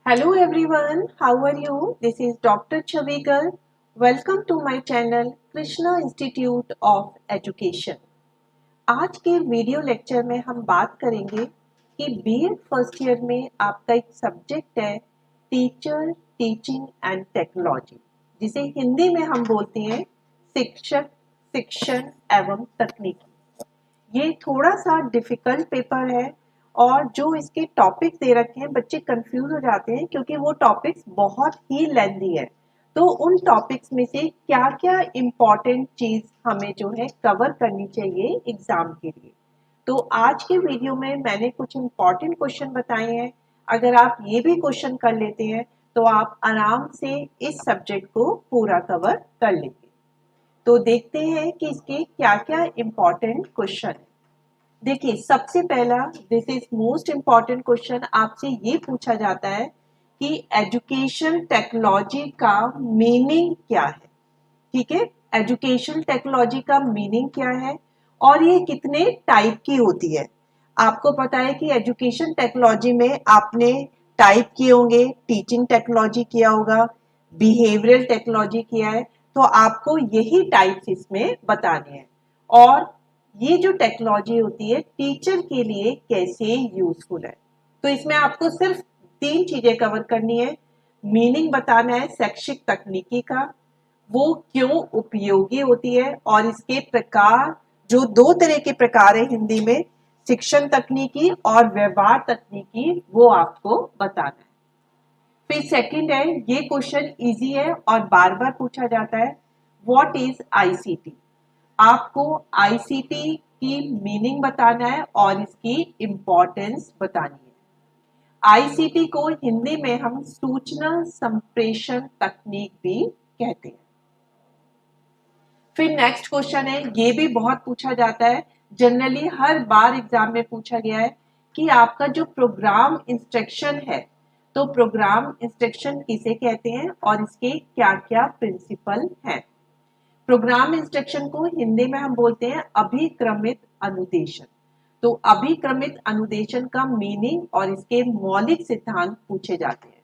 Hello everyone, how are you? This is Dr. Chavigal. Welcome to my channel Krishna Institute of Education. आज के video lecture में हम बात करेंगे कि बीएड फर्स्ट ईयर में आपका एक सब्जेक्ट है टीचर, टीचिंग एंड टेक्नोलॉजी, जिसे हिंदी में हम बोलते हैं शिक्षक, शिक्षण एवं तकनीकी। ये थोड़ा सा डिफिकल्ट पेपर है और जो इसके टॉपिक्स दे रखे हैं बच्चे कंफ्यूज हो जाते हैं क्योंकि वो टॉपिक्स बहुत ही लेंथी है। तो उन टॉपिक्स में से क्या क्या इम्पोर्टेंट चीज हमें जो है कवर करनी चाहिए एग्जाम के लिए। तो आज के वीडियो में मैंने कुछ इम्पोर्टेंट क्वेश्चन बताए हैं। अगर आप ये भी क्वेश्चन कर लेते हैं तो आप आराम से इस सब्जेक्ट को पूरा कवर कर लेंगे। तो देखते हैं कि इसके क्या क्या इम्पोर्टेंट क्वेश्चन है। देखिए, सबसे पहला, this is most important question, आपसे ये पूछा जाता है कि एजुकेशन टेक्नोलॉजी का मीनिंग क्या है। ठीक है, एजुकेशन टेक्नोलॉजी का मीनिंग क्या है और ये कितने टाइप की होती है। आपको पता है कि एजुकेशन टेक्नोलॉजी में आपने टाइप किए होंगे, टीचिंग टेक्नोलॉजी किया होगा, बिहेवियरल टेक्नोलॉजी किया है, तो आपको यही टाइप्स इसमें बताने हैं। और ये जो टेक्नोलॉजी होती है टीचर के लिए कैसे यूजफुल है। तो इसमें आपको सिर्फ तीन चीजें कवर करनी है। मीनिंग बताना है शैक्षिक तकनीकी का, वो क्यों उपयोगी होती है, और इसके प्रकार, जो दो तरह के प्रकार है हिंदी में, शिक्षण तकनीकी और व्यवहार तकनीकी, वो आपको बताना है। फिर सेकंड है, ये क्वेश्चन इजी है और बार बार पूछा जाता है, व्हाट इज आईसीटी। आपको आईसीटी की मीनिंग बताना है और इसकी इंपॉर्टेंस बतानी है। आईसीटी को हिंदी में हम सूचना संप्रेषण तकनीक भी कहते हैं। फिर नेक्स्ट क्वेश्चन है, ये भी बहुत पूछा जाता है, जनरली हर बार एग्जाम में पूछा गया है कि आपका जो प्रोग्राम इंस्ट्रक्शन है, तो प्रोग्राम इंस्ट्रक्शन किसे कहते हैं और इसके क्या क्या प्रिंसिपल हैं। प्रोग्राम इंस्ट्रक्शन को हिंदी में हम बोलते हैं अभिक्रमित अनुदेशन। तो अभिक्रमित अनुदेशन का मीनिंग और इसके मौलिक सिद्धांत पूछे जाते हैं।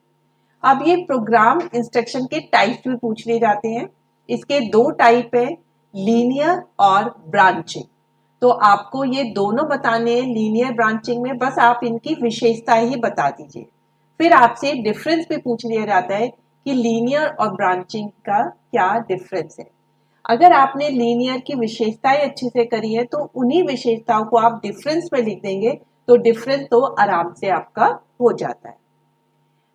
अब ये प्रोग्राम इंस्ट्रक्शन के टाइप भी पूछ लिए जाते हैं। इसके दो टाइप है, लीनियर और ब्रांचिंग। तो आपको ये दोनों बताने हैं, लीनियर ब्रांचिंग में बस आप इनकी विशेषता ही बता दीजिए। फिर आपसे डिफरेंस भी पूछ लिया जाता है कि लीनियर और ब्रांचिंग का क्या डिफरेंस है। अगर आपने लीनियर की विशेषताएं अच्छे से करी है तो उन्हीं विशेषताओं को आप डिफरेंस में लिख देंगे, तो डिफरेंस तो आराम से आपका हो जाता है।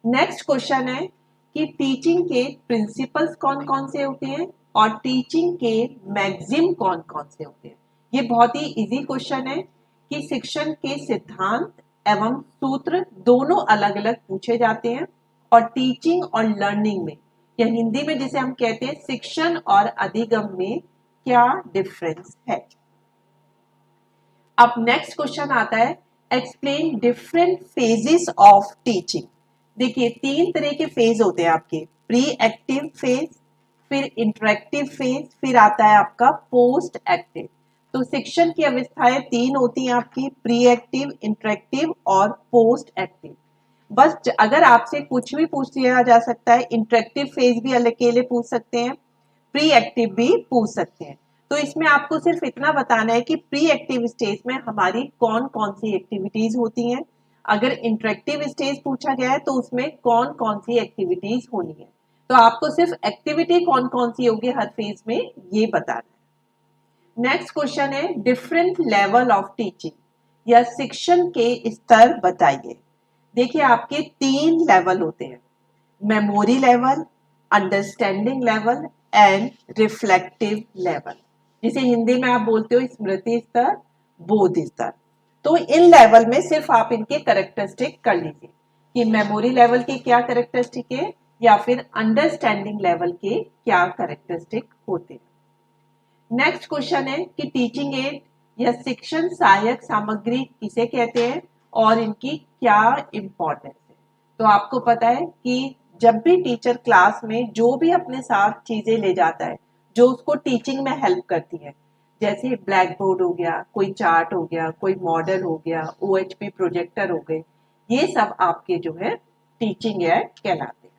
नेक्स्ट क्वेश्चन है कि टीचिंग के प्रिंसिपल्स कौन कौन से होते हैं और टीचिंग के मैक्सिम कौन कौन से होते हैं। ये बहुत ही इजी क्वेश्चन है कि शिक्षण के सिद्धांत एवं सूत्र दोनों अलग अलग पूछे जाते हैं, और टीचिंग और लर्निंग में, या हिंदी में जिसे हम कहते हैं शिक्षण और अधिगम में, क्या डिफरेंस है। अब नेक्स्ट क्वेश्चन आता है, explain different phases of teaching. देखिए, तीन तरह के फेज होते हैं आपके, प्री एक्टिव फेज, फिर इंटरेक्टिव फेज, फिर आता है आपका पोस्ट एक्टिव। तो शिक्षण की अवस्थाएं तीन होती हैं आपकी, प्री एक्टिव, इंटरेक्टिव और पोस्ट एक्टिव। बस अगर आपसे कुछ भी पूछ लिया जा सकता है, इंटरेक्टिव फेज भी अकेले पूछ सकते हैं, प्री एक्टिव भी पूछ सकते हैं। तो इसमें आपको सिर्फ इतना बताना है कि प्री एक्टिव स्टेज में हमारी कौन कौन सी एक्टिविटीज होती हैं। अगर इंटरेक्टिव स्टेज पूछा गया है तो उसमें कौन कौन सी एक्टिविटीज होनी है। तो आपको सिर्फ एक्टिविटी कौन कौन सी होगी हर फेज में, ये बताना है। नेक्स्ट क्वेश्चन है, डिफरेंट लेवल ऑफ टीचिंग, या शिक्षण के स्तर बताइए। देखिए, आपके तीन लेवल होते हैं, memory level, understanding level and reflective level, जिसे हिंदी में आप बोलते हो स्मृति स्तर, बोध स्तर। तो इन लेवल में सिर्फ आप इनके कैरेक्टरिस्टिक कर लीजिए कि मेमोरी लेवल के क्या कैरेक्टरिस्टिक है या फिर अंडरस्टैंडिंग लेवल के क्या कैरेक्टरिस्टिक होते हैं। नेक्स्ट क्वेश्चन है कि टीचिंग एड या शिक्षण सहायक सामग्री किसे कहते हैं और इनकी क्या इंपॉर्टेंस है। तो आपको पता है कि जब भी टीचर क्लास में जो भी अपने साथ चीजें ले जाता है जो उसको टीचिंग में हेल्प करती है, जैसे ब्लैक बोर्ड हो गया, कोई चार्ट हो गया, कोई मॉडल हो गया, ओएचपी प्रोजेक्टर हो गए, ये सब आपके जो है टीचिंग एड कहलाते हैं।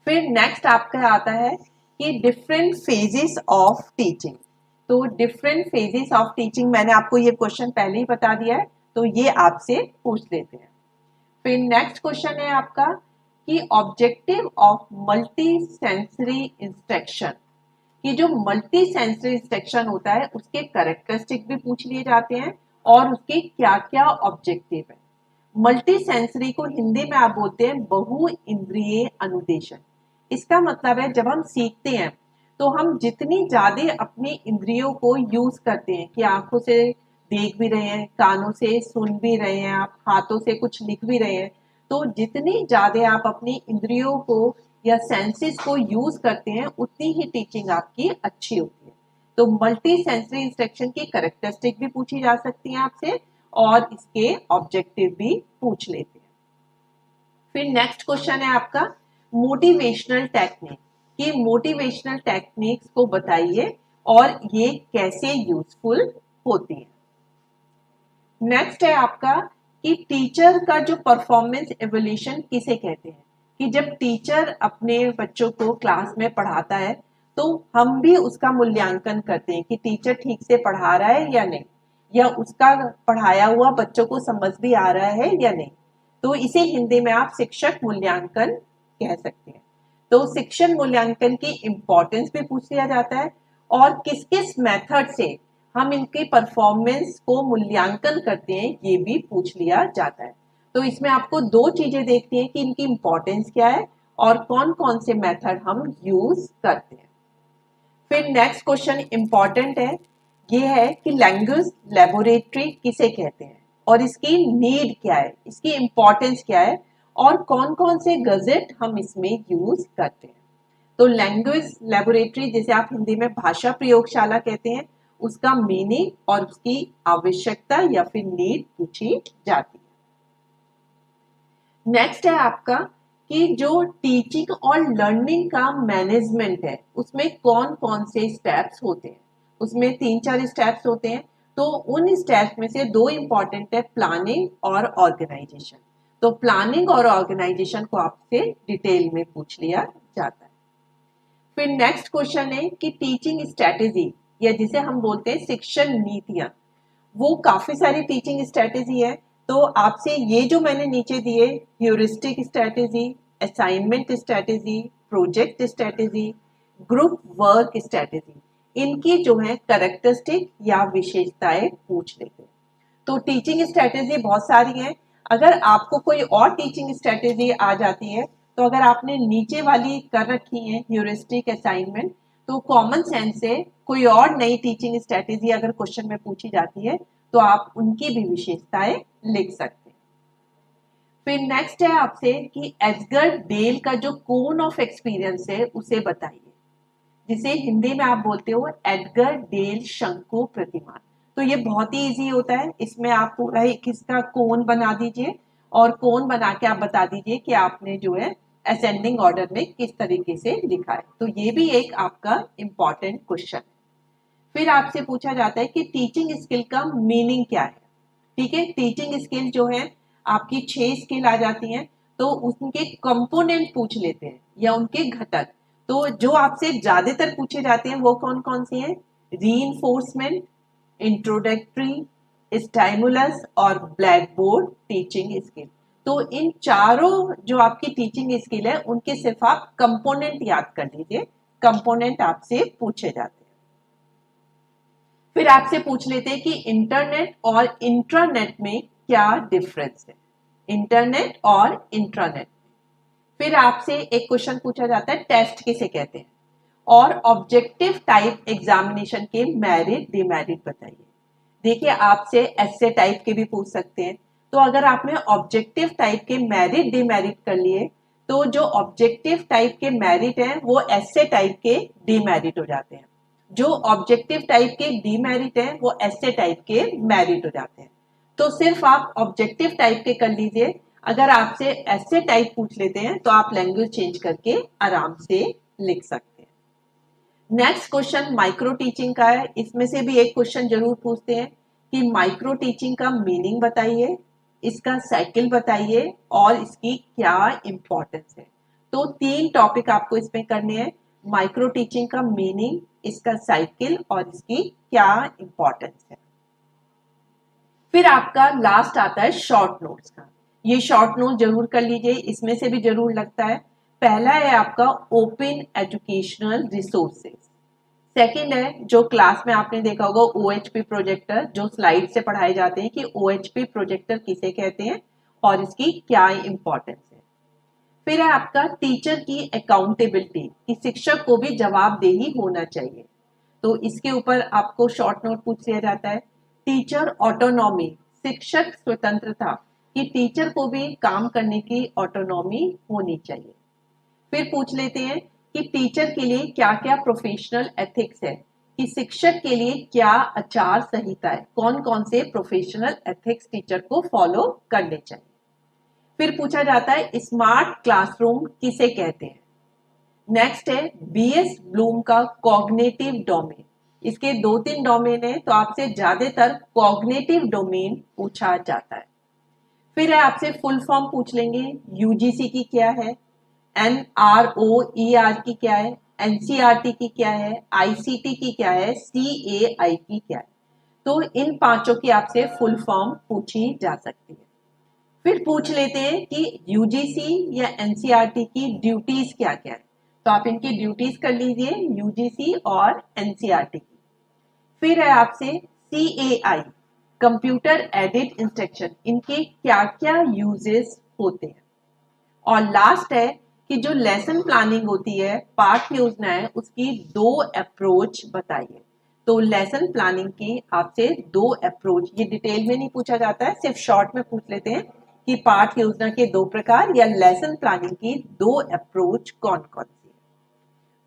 फिर नेक्स्ट आपका आता है कि डिफरेंट फेजेस ऑफ टीचिंग। तो डिफरेंट फेजेस ऑफ टीचिंग, मैंने आपको ये क्वेश्चन पहले ही बता दिया है, तो ये आपसे पूछ लेते हैं। फिर नेक्स्ट क्वेश्चन है आपका कि objective of multi sensory instruction, कि जो मल्टी सेंसरी इंस्ट्रक्शन होता है उसके कैरेक्टरिस्टिक भी पूछ लिए जाते हैं और उसके क्या क्या ऑब्जेक्टिव है। मल्टी सेंसरी को हिंदी में आप बोलते हैं बहु इंद्रिय अनुदेशन। इसका मतलब है जब हम सीखते हैं तो हम जितनी ज्यादा अपनी इंद्रियों को यूज करते हैं, कि आंखों से देख भी रहे हैं, कानों से सुन भी रहे हैं, आप हाथों से कुछ लिख भी रहे हैं, तो जितनी ज्यादा आप अपनी इंद्रियों को या सेंसेस को यूज करते हैं उतनी ही टीचिंग आपकी अच्छी होती है। तो मल्टी सेंसरी इंस्ट्रक्शन की कैरेक्टरिस्टिक भी पूछी जा सकती है आपसे और इसके ऑब्जेक्टिव भी पूछ लेते हैं। फिर नेक्स्ट क्वेश्चन है आपका मोटिवेशनल टेक्निक, कि मोटिवेशनल टेक्निक्स को बताइए और ये कैसे यूजफुल होती है। नेक्स्ट है आपका कि टीचर का जो परफॉर्मेंस एवोल्यूशन किसे कहते हैं, कि जब टीचर अपने बच्चों को क्लास में पढ़ाता है तो हम भी उसका मूल्यांकन करते हैं कि टीचर ठीक से पढ़ा रहा है या नहीं, या उसका पढ़ाया हुआ बच्चों को समझ भी आ रहा है या नहीं। तो इसे हिंदी में आप शिक्षक मूल्यांकन कह सकते हैं। तो शिक्षण मूल्यांकन की इंपॉर्टेंस भी पूछ लिया जाता है और किस किस मेथड से हम इनके परफॉर्मेंस को मूल्यांकन करते हैं ये भी पूछ लिया जाता है। तो इसमें आपको दो चीजें देखनी है कि इनकी इंपॉर्टेंस क्या है और कौन कौन से मेथड हम यूज करते हैं। फिर नेक्स्ट क्वेश्चन इंपॉर्टेंट है, ये है कि लैंग्वेज लेबोरेटरी किसे कहते हैं और इसकी नीड क्या है, इसकी इंपॉर्टेंस क्या है और कौन कौन से गजेट हम इसमें यूज करते हैं। तो लैंग्वेज लेबोरेटरी, जिसे आप हिंदी में भाषा प्रयोगशाला कहते हैं, उसका मीनिंग और उसकी आवश्यकता या फिर नीड पूछी जाती है। नेक्स्ट है आपका कि जो टीचिंग और लर्निंग का मैनेजमेंट है उसमें कौन कौन से स्टेप्स होते हैं। उसमें 3-4 स्टेप्स होते हैं, तो उन स्टेप्स में से दो इंपॉर्टेंट है, प्लानिंग और ऑर्गेनाइजेशन। तो प्लानिंग और ऑर्गेनाइजेशन को आपसे डिटेल में पूछ लिया जाता है। फिर नेक्स्ट क्वेश्चन है कि टीचिंग स्ट्रेटेजी, या जिसे हम बोलते हैं शिक्षण नीतियां, वो काफी सारी टीचिंग स्ट्रेटेजी है। तो आपसे ये जो मैंने नीचे दिए, heuristic strategy, assignment strategy, project strategy, group work strategy, इनकी जो है कैरेक्टरिस्टिक या विशेषताएं पूछ लेते हैं। तो टीचिंग स्ट्रेटेजी बहुत सारी है। अगर आपको कोई और टीचिंग स्ट्रेटेजी आ जाती है तो अगर आपने नीचे वाली कर रखी है ह्यूरिस्टिक, असाइनमेंट, तो कॉमन सेंस से कोई और नई टीचिंग स्ट्रेटेजी अगर क्वेश्चन में पूछी जाती है तो आप उनकी भी विशेषताएं लिख सकते हैं। फिर नेक्स्ट है आपसे कि एडगर डेल का जो कोन ऑफ एक्सपीरियंस है उसे बताइए, जिसे हिंदी में आप बोलते हो एडगर डेल शंकु प्रतिमान। तो ये बहुत ही इजी होता है, इसमें आप पूरा एक इसका कोन बना दीजिए और कोन बना के आप बता दीजिए कि आपने जो है असेंडिंग ऑर्डर में किस तरीके से लिखा है। तो ये भी एक आपका इंपॉर्टेंट क्वेश्चन है। फिर आपसे पूछा जाता है कि टीचिंग स्किल का मीनिंग क्या है। ठीक है, टीचिंग स्किल जो है आपकी 6 स्किल आ जाती हैं, तो उनके कंपोनेंट पूछ लेते हैं या उनके घटक। तो जो आपसे ज्यादातर पूछे जाते हैं वो कौन कौन से हैं, रीइंफोर्समेंट, इंट्रोडक्टरी, स्टाइमुलस और ब्लैक बोर्ड टीचिंग स्किल। तो इन चारों जो आपकी टीचिंग स्किल है उनके सिर्फ आप कंपोनेंट याद कर लीजिए, कंपोनेंट आपसे पूछे जाते हैं। फिर आपसे पूछ लेते हैं कि इंटरनेट और इंट्रानेट में क्या डिफरेंस है, इंटरनेट और इंट्रानेट। फिर आपसे एक क्वेश्चन पूछा जाता है टेस्ट किसे कहते हैं और ऑब्जेक्टिव टाइप एग्जामिनेशन के मेरिट डिमेरिट बताइए। देखिए आपसे ऐसे टाइप के भी पूछ सकते हैं, तो अगर आपने ऑब्जेक्टिव टाइप के मेरिट डिमेरिट कर लिए तो जो ऑब्जेक्टिव टाइप के मेरिट हैं वो ऐसे टाइप के डिमेरिट हो जाते हैं, जो ऑब्जेक्टिव टाइप के डीमेरिट है वो ऐसे टाइप के मेरिट हो जाते हैं। तो सिर्फ आप ऑब्जेक्टिव टाइप के कर लीजिए, अगर आपसे ऐसे टाइप पूछ लेते हैं तो आप लैंग्वेज चेंज करके आराम से लिख सकते हैं। नेक्स्ट क्वेश्चन माइक्रो टीचिंग का है, इसमें से भी एक क्वेश्चन जरूर पूछते हैं कि माइक्रो टीचिंग का मीनिंग बताइए, इसका साइकिल बताइए और इसकी क्या इंपॉर्टेंस है। तो 3 टॉपिक आपको इसमें करने हैं, माइक्रो टीचिंग का मीनिंग, इसका साइकिल और इसकी क्या इंपॉर्टेंस है। फिर आपका लास्ट आता है शॉर्ट नोट्स का। ये शॉर्ट नोट जरूर कर लीजिए, इसमें से भी जरूर लगता है। पहला है आपका ओपन एजुकेशनल रिसोर्सेज। सेकंड है जो क्लास में आपने देखा होगा OHP प्रोजेक्टर, जो स्लाइड से पढ़ाए जाते हैं कि OHP प्रोजेक्टर किसे कहते हैं और इसकी क्या इंपॉर्टेंस है। फिर है आपका टीचर की अकाउंटेबिलिटी, कि शिक्षक को भी जवाबदेही होना चाहिए, तो इसके ऊपर आपको शॉर्ट नोट पूछ लिया जाता है। टीचर ऑटोनॉमी, शिक्षक स्वतंत्रता, कि टीचर को भी काम करने की ऑटोनॉमी होनी चाहिए। फिर पूछ लेते हैं कि टीचर के लिए क्या क्या प्रोफेशनल एथिक्स है, कि शिक्षक के लिए क्या आचार संहिता है, कौन कौन से प्रोफेशनल एथिक्स टीचर को फॉलो करने चाहिए। फिर पूछा जाता है स्मार्ट क्लासरूम किसे कहते हैं। नेक्स्ट है BS ब्लूम का कॉग्निटिव डोमेन। इसके 2-3 डोमेन है, तो आपसे ज्यादातर कॉग्निटिव डोमेन पूछा जाता है। फिर है आपसे फुल फॉर्म पूछ लेंगे, UGC की क्या है, NROER की क्या है, NCERT की क्या है, ICT की क्या है, CAI की क्या है। तो इन 5 की आपसे फुल फॉर्म पूछी जा सकती है। फिर पूछ लेते हैं कि UGC या NCERT की ड्यूटीज क्या क्या है, तो आप इनकी ड्यूटीज कर लीजिए, UGC और NCERT की। फिर है आपसे CAI, कंप्यूटर एडेड इंस्ट्रक्शन, इनके क्या क्या यूजेस होते हैं। और लास्ट है कि जो लेसन प्लानिंग होती है, पाठ योजना है, उसकी 2 अप्रोच बताइए। तो लेसन प्लानिंग की आपसे 2 अप्रोच, ये डिटेल में नहीं पूछा जाता है, सिर्फ शॉर्ट में पूछ लेते हैं कि पाठ योजना के 2 प्रकार या लेसन प्लानिंग की 2 अप्रोच कौन कौन सी है।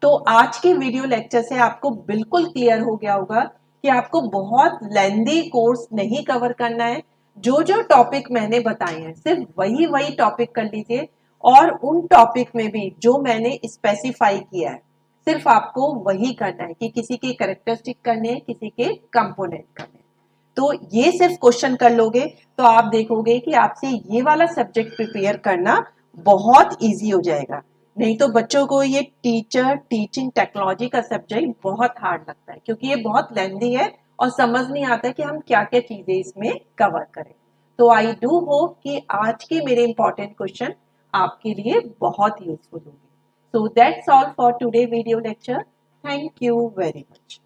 तो आज के वीडियो लेक्चर से आपको बिल्कुल क्लियर हो गया होगा कि आपको बहुत लेंदी कोर्स नहीं कवर करना है। जो जो टॉपिक मैंने बताए हैं सिर्फ वही वही टॉपिक कर लीजिए, और उन टॉपिक में भी जो मैंने स्पेसिफाई किया है सिर्फ आपको वही करना है, कि किसी के कैरेक्टरिस्टिक करने हैं, किसी के कंपोनेंट करने हैं। तो ये सिर्फ क्वेश्चन कर लोगे तो आप देखोगे कि आपसे ये वाला सब्जेक्ट प्रिपेयर करना बहुत इजी हो जाएगा। नहीं तो बच्चों को ये टीचिंग टेक्नोलॉजी का सब्जेक्ट बहुत हार्ड लगता है, क्योंकि ये बहुत लेंदी है और समझ नहीं आता कि हम क्या क्या चीजें इसमें कवर करें। तो आई डू होप कि आज के मेरे इंपॉर्टेंट क्वेश्चन आपके लिए बहुत यूजफुल होंगे। So that's all for today video lecture. Thank you very much.